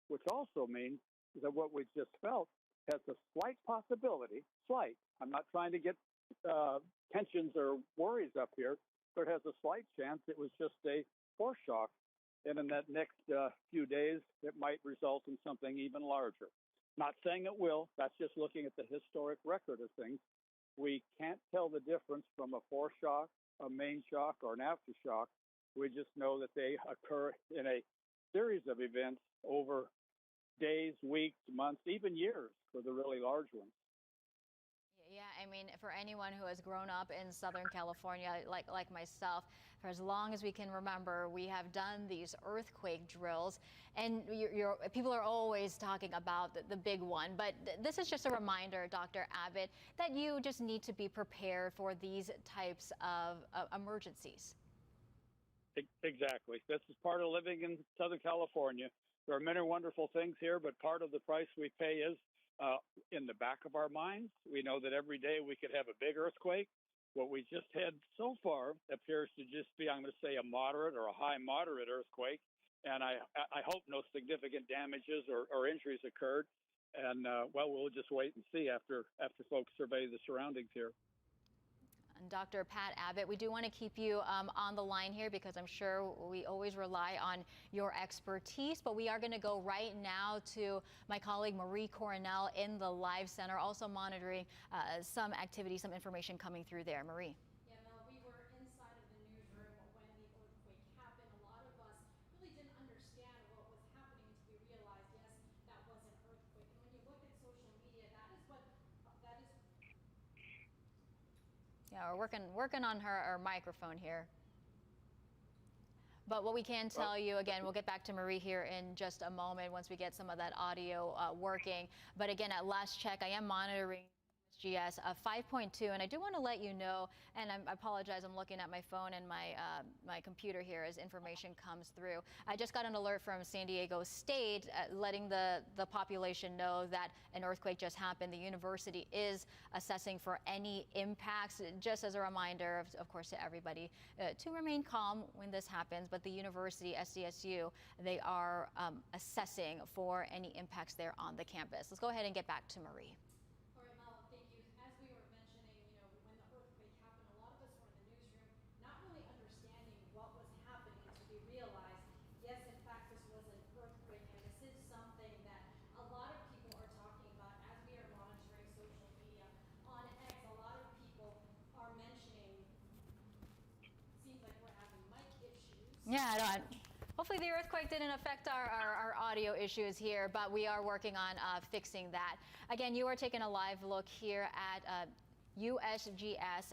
which also means that what we just felt has a slight possibility, slight. I'm not trying to get tensions or worries up here, but it has a slight chance it was just a foreshock. And in that next few days, it might result in something even larger. Not saying it will. That's just looking at the historic record of things. We can't tell the difference from a foreshock, a main shock, or an aftershock. We just know that they occur in a series of events over days, weeks, months, even years for the really large ones. Yeah, I mean, for anyone who has grown up in Southern California, like myself, for as long as we can remember, we have done these earthquake drills, and people are always talking about the big one. But this is just a reminder, Dr. Abbott, that you just need to be prepared for these types of emergencies. Exactly. This is part of living in Southern California. There are many wonderful things here, but part of the price we pay is in the back of our minds. We know that every day we could have a big earthquake. What we just had so far appears to just be, I'm going to say, a moderate or a high moderate earthquake. And I hope no significant damages or injuries occurred. And, well, we'll just wait and see after folks survey the surroundings here. And Dr. Pat Abbott, we do want to keep you on the line here because I'm sure we always rely on your expertise, but we are going to go right now to my colleague Marie Coronel in the live center, also monitoring some activity, some information coming through there. Marie. Yeah, Mel, we were inside of the newsroom when the earthquake happened. A lot of us really didn't understand what was happening until we realized, yes, that was an earthquake. And when you look at social media, that is Yeah, we're working on her microphone here. But what we can tell you, again, we'll get back to Marie here in just a moment once we get some of that audio working. But again, at last check, I am monitoring GS 5.2, and I do want to let you know, and I apologize, I'm looking at my phone and my computer here as information comes through. I just got an alert from San Diego State letting the population know that an earthquake just happened. The university is assessing for any impacts, just as a reminder, of course, to everybody to remain calm when this happens. But the university, SDSU, they are assessing for any impacts there on the campus. Let's go ahead and get back to Marie. Yes, in fact, this was an earthquake, and this is something that a lot of people are talking about as we are monitoring social media. On X, a lot of people are mentioning, seems like we're having mic issues. Yeah, hopefully the earthquake didn't affect our audio issues here, but we are working on fixing that. Again, you are taking a live look here at USGS.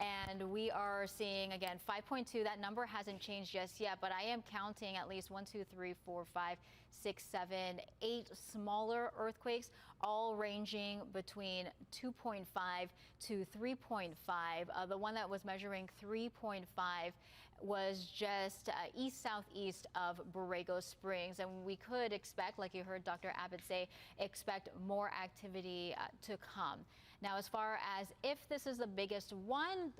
And we are seeing, again, 5.2. That number hasn't changed just yet, but I am counting at least 1, 2, 3, 4, 5, 6, 7, 8 smaller earthquakes, all ranging between 2.5 to 3.5. The one that was measuring 3.5 was just east-southeast of Borrego Springs. And we could expect, like you heard Dr. Abbott say, expect more activity to come. Now, as far as if this is the biggest one,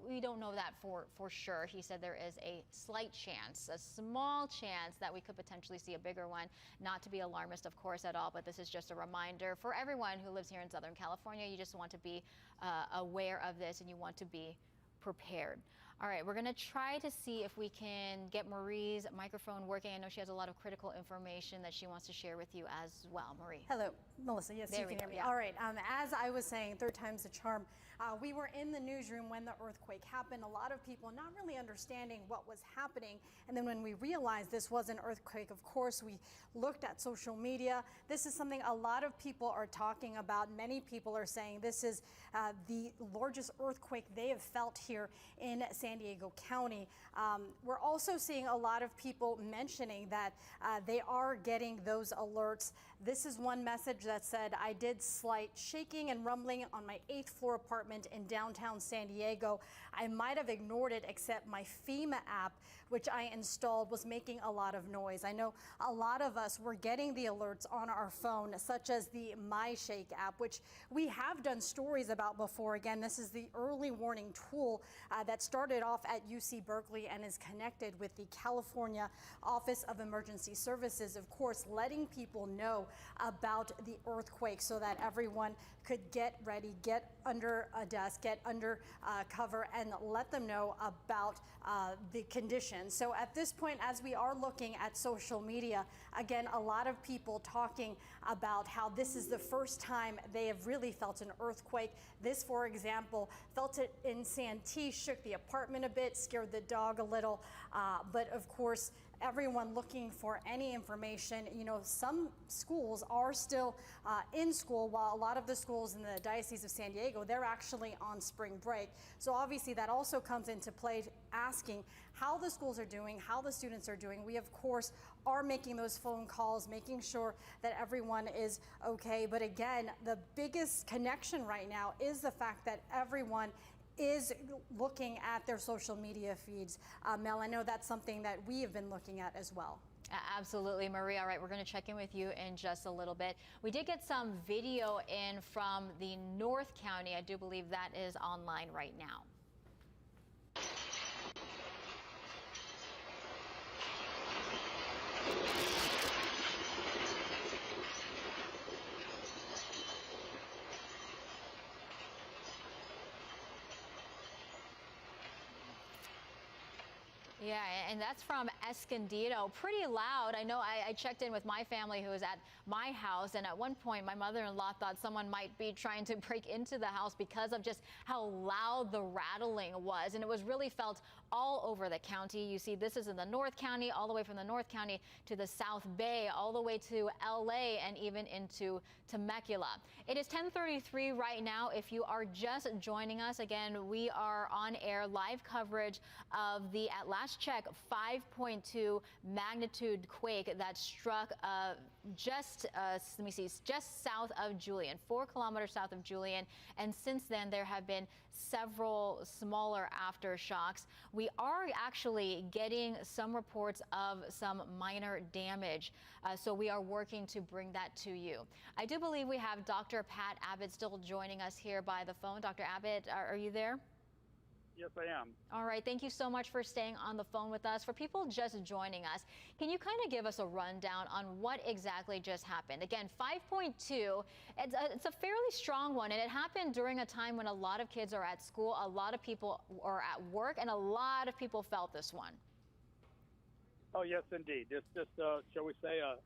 we don't know that for sure. He said there is a slight chance, a small chance that we could potentially see a bigger one. Not to be alarmist, of course, at all, but this is just a reminder for everyone who lives here in Southern California. You just want to be aware of this, and you want to be prepared. All right, we're going to try to see if we can get Marie's microphone working. I know she has a lot of critical information that she wants to share with you as well. Marie. Hello, Melissa. Yes, you can hear me. Yeah. All right. As I was saying, third time's the charm. We were in the newsroom when the earthquake happened. A lot of people not really understanding what was happening. And then when we realized this was an earthquake, of course, we looked at social media. This is something a lot of people are talking about. Many people are saying this is the largest earthquake they have felt here in San Diego County. We're also seeing a lot of people mentioning that they are getting those alerts. This is one message that said, I did slight shaking and rumbling on my 8th floor apartment. apartment in downtown San Diego. I might have ignored it, except my FEMA app, which I installed, was making a lot of noise. I know a lot of us were getting the alerts on our phone, such as the MyShake app, which we have done stories about before. Again, this is the early warning tool that started off at UC Berkeley and is connected with the California Office of Emergency Services, of course, letting people know about the earthquake so that everyone could get ready, get under a desk, get under cover, and let them know about the conditions. So at this point, as we are looking at social media, again, a lot of people talking about how this is the first time they have really felt an earthquake. This, for example, felt it in Santee, shook the apartment a bit, scared the dog a little, but of course, everyone looking for any information. You know, some schools are still in school, while a lot of the schools in the Diocese of San Diego, they're actually on spring break. So obviously that also comes into play, asking how the schools are doing, how the students are doing. We, of course, are making those phone calls, making sure that everyone is okay. But again, the biggest connection right now is the fact that everyone is looking at their social media feeds. Mel, I know that's something that we have been looking at as well. Absolutely, Marie. All right, we're going to check in with you in just a little bit. We did get some video in from the North County. I do believe that is online right now. Yeah, and that's from Escondido. Pretty loud. I know I checked in with my family who was at my house, and at one point my mother-in-law thought someone might be trying to break into the house because of just how loud the rattling was. And it was really felt all over the county. You see, this is in the North County, all the way from the North County to the South Bay, all the way to LA, and even into Temecula. It is 10:33 right now. If you are just joining us, again, we are on air, live coverage of the, at last check, 5.2 magnitude quake that struck just south of Julian, 4 kilometers south of Julian. And since then, there have been several smaller aftershocks. We are actually getting some reports of some minor damage, so we are working to bring that to you. I do believe we have Dr. Pat Abbott still joining us here by the phone. Dr. Abbott, are you there? Yes, I am. All right. Thank you so much for staying on the phone with us. For people just joining us, can you kind of give us a rundown on what exactly just happened? Again, 5.2, it's a fairly strong one, and it happened during a time when a lot of kids are at school, a lot of people are at work, and a lot of people felt this one. Oh, yes, indeed. It's just, shall we say, a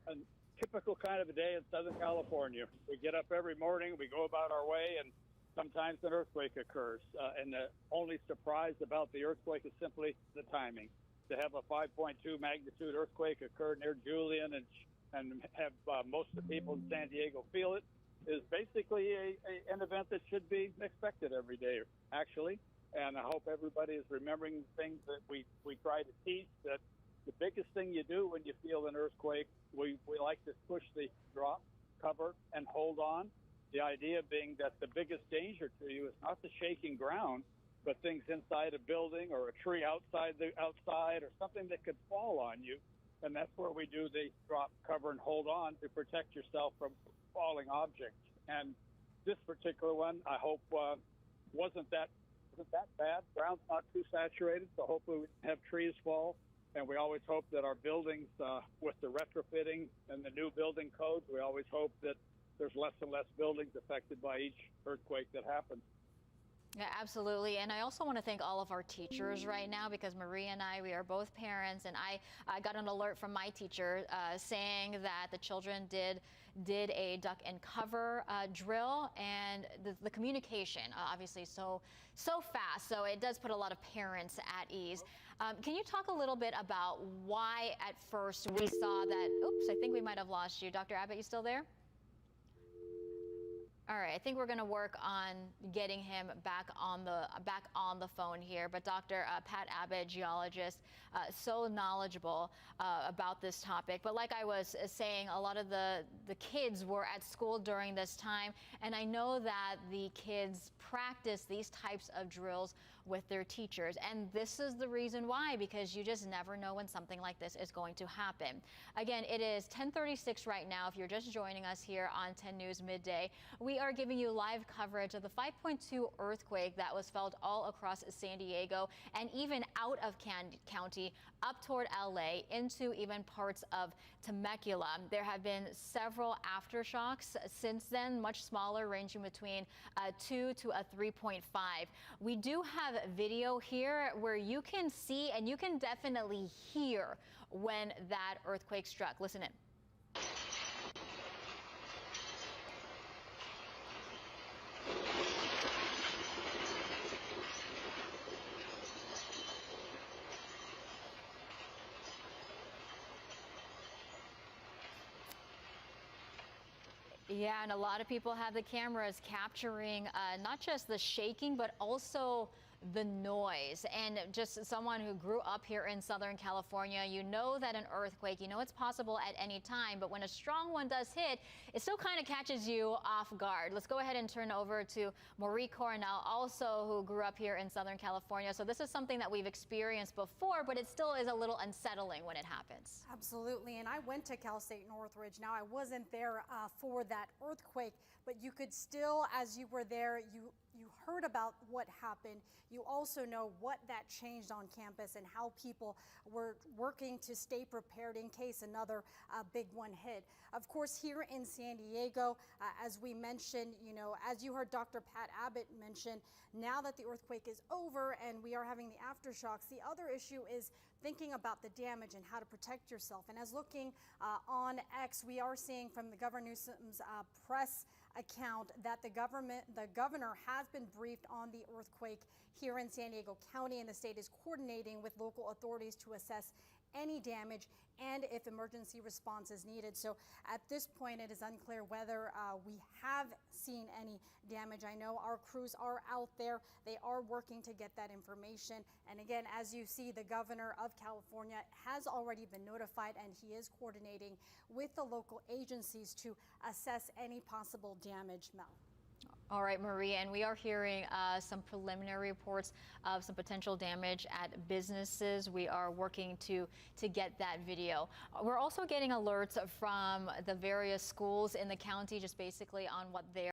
typical kind of a day in Southern California. We get up every morning, we go about our way, and sometimes an earthquake occurs, and the only surprise about the earthquake is simply the timing. To have a 5.2 magnitude earthquake occur near Julian and have most of the people in San Diego feel it is basically an event that should be expected every day, actually. And I hope everybody is remembering things that we try to teach, that the biggest thing you do when you feel an earthquake, we like to push the drop, cover, and hold on. The idea being that the biggest danger to you is not the shaking ground, but things inside a building or a tree outside or something that could fall on you. And that's where we do the drop, cover, and hold on to protect yourself from falling objects. And this particular one, I hope, wasn't that bad. Ground's not too saturated, so hopefully we don't have trees fall. And we always hope that our buildings, with the retrofitting and the new building codes, we always hope that there's less and less buildings affected by each earthquake that happens. Yeah, absolutely. And I also want to thank all of our teachers right now, because Marie and I, we are both parents, and I got an alert from my teacher saying that the children did a duck and cover drill, and the communication obviously so fast, so it does put a lot of parents at ease. Can you talk a little bit about why at first we saw that? Oops, I think we might have lost you. Dr. Abbott, you still there? All right, I think we're going to work on getting him back on the phone here. But Dr. Pat Abbott, geologist, so knowledgeable about this topic. But like I was saying, a lot of the kids were at school during this time, and I know that the kids practice these types of drills with their teachers, and this is the reason why, because you just never know when something like this is going to happen. Again, it is 10:36 right now. If you're just joining us here on 10 News Midday, we are giving you live coverage of the 5.2 earthquake that was felt all across San Diego and even out of County up toward LA into even parts of Temecula. There have been several aftershocks since then, much smaller, ranging between 2 to a 3.5. We do have video here where you can see and you can definitely hear when that earthquake struck. Listen in. Yeah, and a lot of people have the cameras capturing not just the shaking, but also the noise. And just someone who grew up here in Southern California, you know that an earthquake, you know it's possible at any time, but when a strong one does hit, it still kind of catches you off guard. Let's go ahead and turn over to Marie Coronel, also who grew up here in Southern California. So this is something that we've experienced before, but it still is a little unsettling when it happens. Absolutely, and I went to Cal State Northridge. Now, I wasn't there for that earthquake, but you could still, as you were there, you heard about what happened. You also know what that changed on campus and how people were working to stay prepared in case another big one hit. Of course, here in San Diego, as we mentioned, as you heard Dr. Pat Abbott mention, now that the earthquake is over and we are having the aftershocks, the other issue is thinking about the damage and how to protect yourself. And as looking on X, we are seeing from the Governor Newsom's press account that the governor has been briefed on the earthquake here in San Diego County, and the state is coordinating with local authorities to assess any damage and if emergency response is needed. So at this point, it is unclear whether we have seen any damage. I know our crews are out there. They are working to get that information. And again, as you see, the governor of California has already been notified, and he is coordinating with the local agencies to assess any possible damage, Mel. All right, Maria, and we are hearing some preliminary reports of some potential damage at businesses. We are working to get that video. We're also getting alerts from the various schools in the county, just basically on what they're